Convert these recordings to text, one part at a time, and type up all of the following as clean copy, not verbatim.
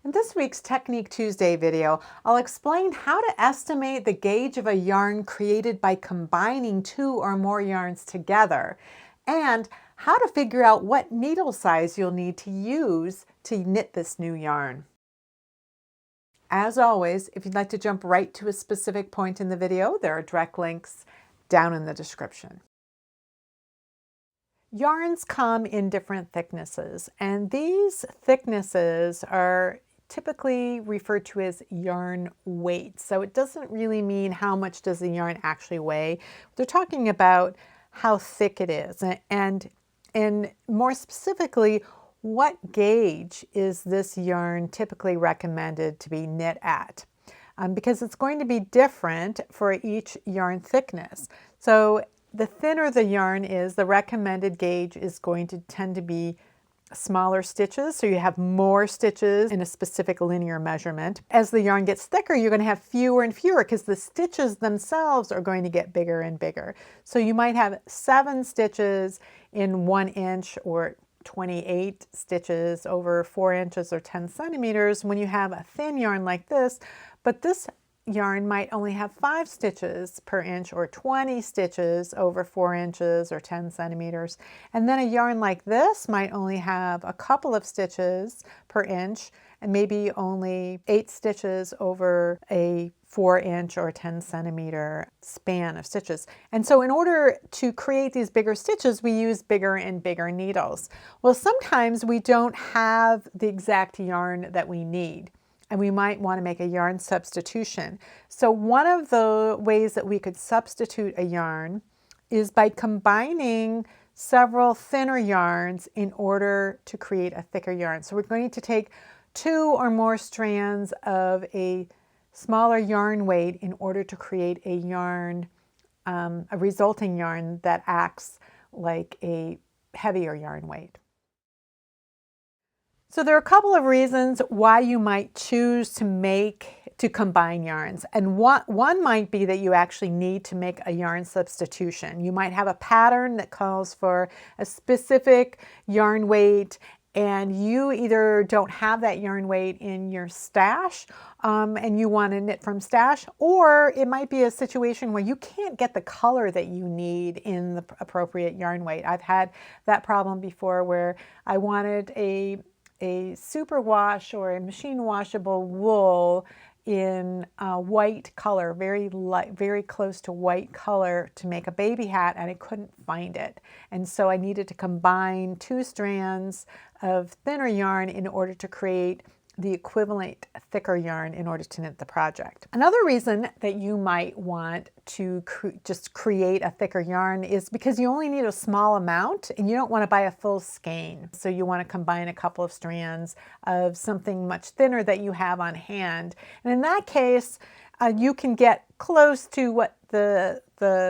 In this week's Technique Tuesday video, I'll explain how to estimate the gauge of a yarn created by combining two or more yarns together, and how to figure out what needle size you'll need to use to knit this new yarn. As always, if you'd like to jump right to a specific point in the video, there are direct links down in the description. Yarns come in different thicknesses, and these thicknesses are typically referred to as yarn weight. So it doesn't really mean how much does the yarn actually weigh. They're talking about how thick it is, and more specifically, what gauge is this yarn typically recommended to be knit at? Because it's going to be different for each yarn thickness. So the thinner the yarn is, the recommended gauge is going to tend to be smaller stitches, so you have more stitches in a specific linear measurement. As the yarn gets thicker, you're going to have fewer and fewer because the stitches themselves are going to get bigger and bigger. So you might have 7 stitches in 1 inch or 28 stitches over 4 inches or 10 centimeters when you have a thin yarn like this, but this yarn might only have 5 stitches per inch or 20 stitches over 4 inches or 10 centimeters. And then a yarn like this might only have a couple of stitches per inch and maybe only 8 stitches over a 4-inch or 10 centimeter span of stitches. And so in order to create these bigger stitches, we use bigger and bigger needles. Well, sometimes we don't have the exact yarn that we need, and we might want to make a yarn substitution. So one of the ways that we could substitute a yarn is by combining several thinner yarns in order to create a thicker yarn. So we're going to take 2 or more strands of a smaller yarn weight in order to create a yarn, a resulting yarn that acts like a heavier yarn weight. So there are a couple of reasons why you might choose to combine yarns. And one might be that you actually need to make a yarn substitution. You might have a pattern that calls for a specific yarn weight, and you either don't have that yarn weight in your stash and you want to knit from stash, or it might be a situation where you can't get the color that you need in the appropriate yarn weight. I've had that problem before where I wanted a superwash or a machine washable wool in white color, very light, very close to white color, to make a baby hat, and I couldn't find it. And so I needed to combine 2 strands of thinner yarn in order to create the equivalent thicker yarn in order to knit the project. Another reason that you might want to just create a thicker yarn is because you only need a small amount and you don't want to buy a full skein. So you want to combine a couple of strands of something much thinner that you have on hand. And in that case, you can get close to what the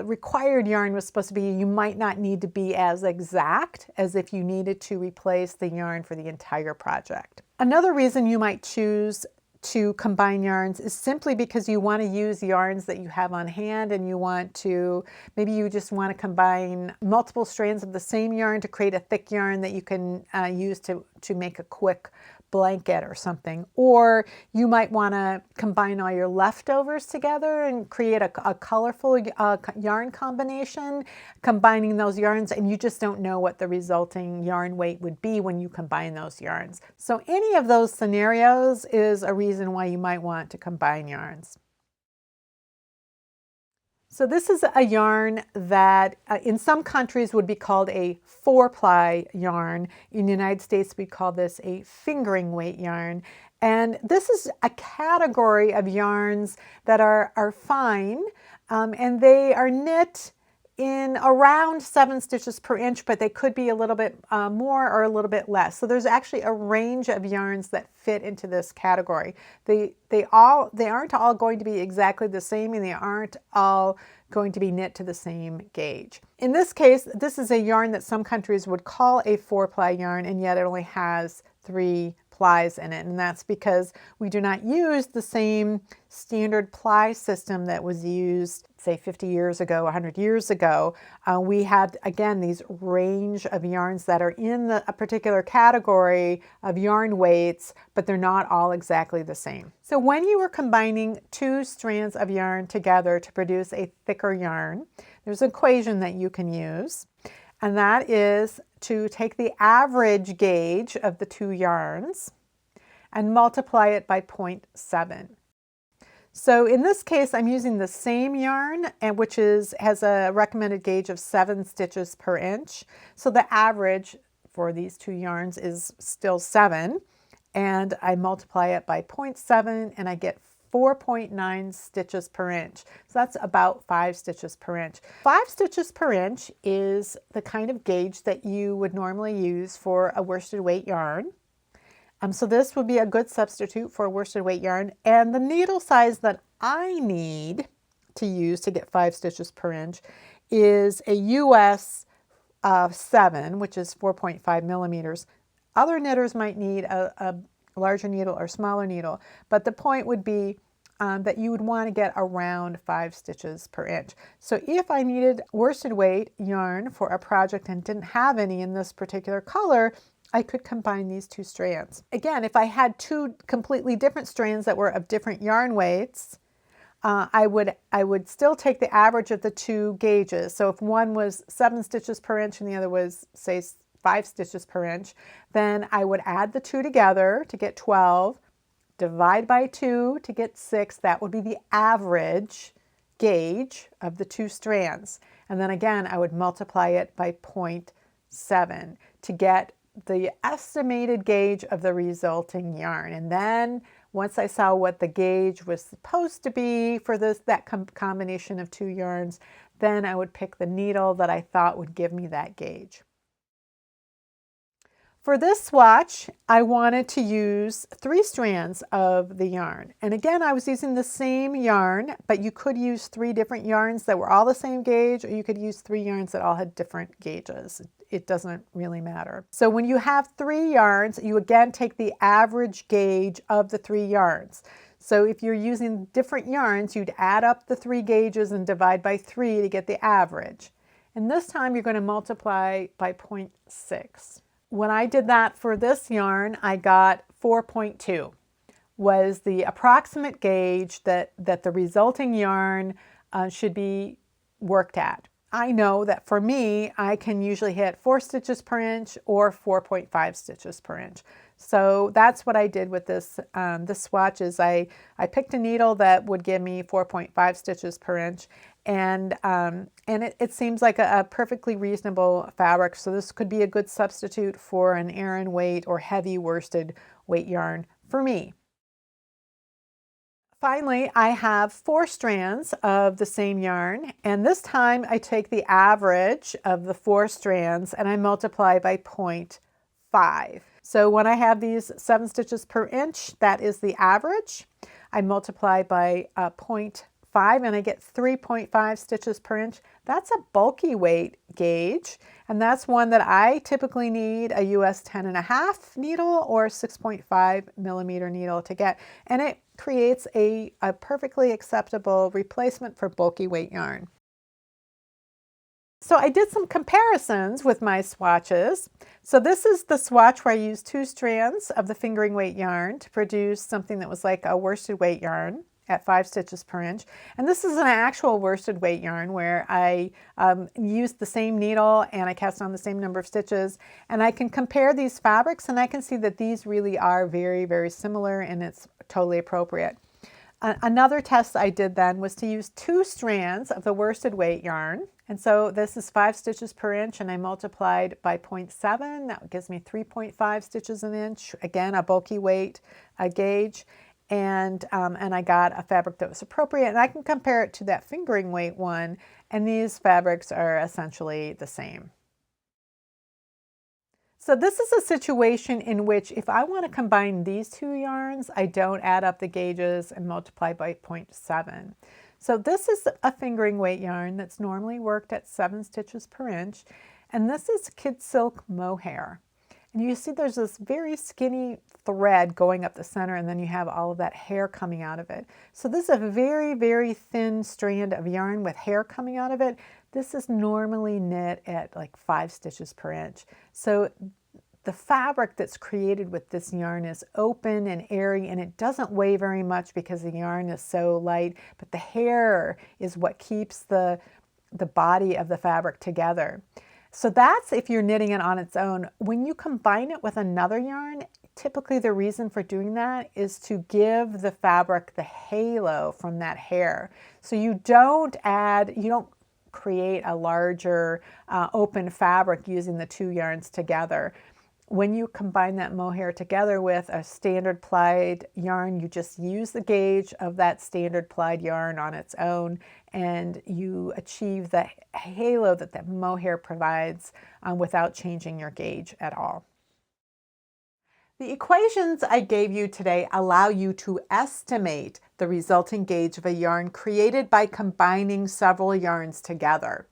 required yarn was supposed to be. You might not need to be as exact as if you needed to replace the yarn for the entire project. Another reason you might choose to combine yarns is simply because you want to use yarns that you have on hand, and maybe you just want to combine multiple strands of the same yarn to create a thick yarn that you can use to make a quick blanket or something. Or you might want to combine all your leftovers together and create a colorful yarn combination, combining those yarns, and you just don't know what the resulting yarn weight would be when you combine those yarns. So any of those scenarios is a reason why you might want to combine yarns. So this is a yarn that in some countries would be called a 4-ply yarn. In the United States, we call this a fingering weight yarn. And this is a category of yarns that are fine, and they are knit in around 7 stitches per inch, but they could be a little bit more or a little bit less. So there's actually a range of yarns that fit into this category. They aren't all going to be exactly the same, and they aren't all going to be knit to the same gauge. In this case, this is a yarn that some countries would call a 4-ply yarn, and yet it only has 3 plies in it, and that's because we do not use the same standard ply system that was used, say, 50 years ago, 100 years ago. We had, again, these range of yarns that are in a particular category of yarn weights, but they're not all exactly the same. So when you are combining two strands of yarn together to produce a thicker yarn, there's an equation that you can use, and that is to take the average gauge of the two yarns and multiply it by 0.7. So in this case, I'm using the same yarn, which has a recommended gauge of 7 stitches per inch. So the average for these two yarns is still 7, and I multiply it by 0.7 and I get 4.9 stitches per inch. So that's about 5 stitches per inch. 5 stitches per inch is the kind of gauge that you would normally use for a worsted weight yarn. So this would be a good substitute for a worsted weight yarn. And the needle size that I need to use to get 5 stitches per inch is a US 7, which is 4.5 millimeters. Other knitters might need a larger needle or smaller needle, but the point would be that you would want to get around 5 stitches per inch. So if I needed worsted weight yarn for a project and didn't have any in this particular color, I could combine these two strands. Again, if I had two completely different strands that were of different yarn weights, I would still take the average of the two gauges. So if one was 7 stitches per inch and the other was, say, 5 stitches per inch, then I would add the two together to get 12, divide by 2 to get 6. That would be the average gauge of the two strands. And then again, I would multiply it by 0.7 to get the estimated gauge of the resulting yarn. And then once I saw what the gauge was supposed to be for that combination of two yarns, then I would pick the needle that I thought would give me that gauge. For this swatch, I wanted to use 3 strands of the yarn. And again, I was using the same yarn, but you could use 3 different yarns that were all the same gauge, or you could use 3 yarns that all had different gauges. It doesn't really matter. So when you have 3 yarns, you again take the average gauge of the 3 yarns. So if you're using different yarns, you'd add up the 3 gauges and divide by 3 to get the average. And this time you're going to multiply by 0.6. When I did that for this yarn, I got 4.2 was the approximate gauge that the resulting yarn should be worked at. I know that for me, I can usually hit 4 stitches per inch or 4.5 stitches per inch. So that's what I did with this swatch is I picked a needle that would give me 4.5 stitches per inch, and it seems like a perfectly reasonable fabric. So this could be a good substitute for an Aran weight or heavy worsted weight yarn for me. Finally, I have 4 strands of the same yarn, and this time I take the average of the 4 strands and I multiply by 0.5. So when I have these 7 stitches per inch, that is the average. I multiply by 0.5 and I get 3.5 stitches per inch. That's a bulky weight gauge, and that's one that I typically need a US 10.5 needle or 6.5 millimeter needle to get, and it creates a perfectly acceptable replacement for bulky weight yarn. So I did some comparisons with my swatches. So this is the swatch where I used 2 strands of the fingering weight yarn to produce something that was like a worsted weight yarn at 5 stitches per inch. And this is an actual worsted weight yarn where I used the same needle and I cast on the same number of stitches. And I can compare these fabrics and I can see that these really are very, very similar, and it's totally appropriate. Another test I did then was to use 2 strands of the worsted weight yarn. And so this is 5 stitches per inch, and I multiplied by 0.7. That gives me 3.5 stitches an inch. Again, a bulky weight gauge. And I got a fabric that was appropriate. And I can compare it to that fingering weight one, and these fabrics are essentially the same. So this is a situation in which if I want to combine these 2 yarns, I don't add up the gauges and multiply by 0.7. So this is a fingering weight yarn that's normally worked at 7 stitches per inch, and this is Kid Silk Mohair. And you see there's this very skinny thread going up the center, and then you have all of that hair coming out of it. So this is a very, very thin strand of yarn with hair coming out of it. This is normally knit at like 5 stitches per inch. So the fabric that's created with this yarn is open and airy, and it doesn't weigh very much because the yarn is so light, but the hair is what keeps the body of the fabric together. So that's if you're knitting it on its own. When you combine it with another yarn, typically the reason for doing that is to give the fabric the halo from that hair. So you don't create a larger open fabric using the 2 yarns together. When you combine that mohair together with a standard plied yarn, you just use the gauge of that standard plied yarn on its own, and you achieve the halo that the mohair provides without changing your gauge at all. The equations I gave you today allow you to estimate the resulting gauge of a yarn created by combining several yarns together.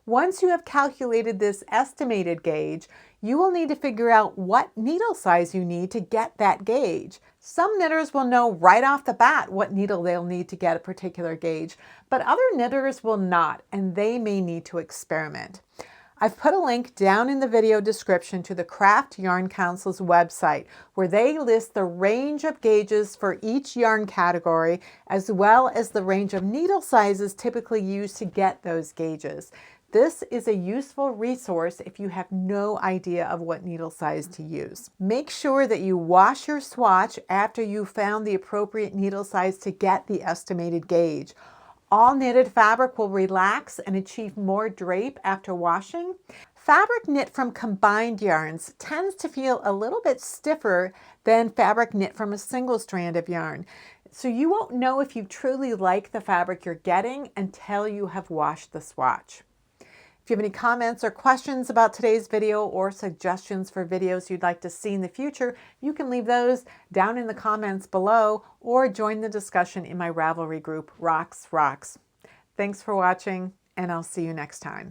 Once you have calculated this estimated gauge, you will need to figure out what needle size you need to get that gauge. Some knitters will know right off the bat what needle they'll need to get a particular gauge, but other knitters will not, and they may need to experiment. I've put a link down in the video description to the Craft Yarn Council's website, where they list the range of gauges for each yarn category, as well as the range of needle sizes typically used to get those gauges. This is a useful resource if you have no idea of what needle size to use. Make sure that you wash your swatch after you've found the appropriate needle size to get the estimated gauge. All knitted fabric will relax and achieve more drape after washing. Fabric knit from combined yarns tends to feel a little bit stiffer than fabric knit from a single strand of yarn. So you won't know if you truly like the fabric you're getting until you have washed the swatch. If you have any comments or questions about today's video or suggestions for videos you'd like to see in the future, you can leave those down in the comments below or join the discussion in my Ravelry group, Rox Rocks. Thanks for watching, and I'll see you next time.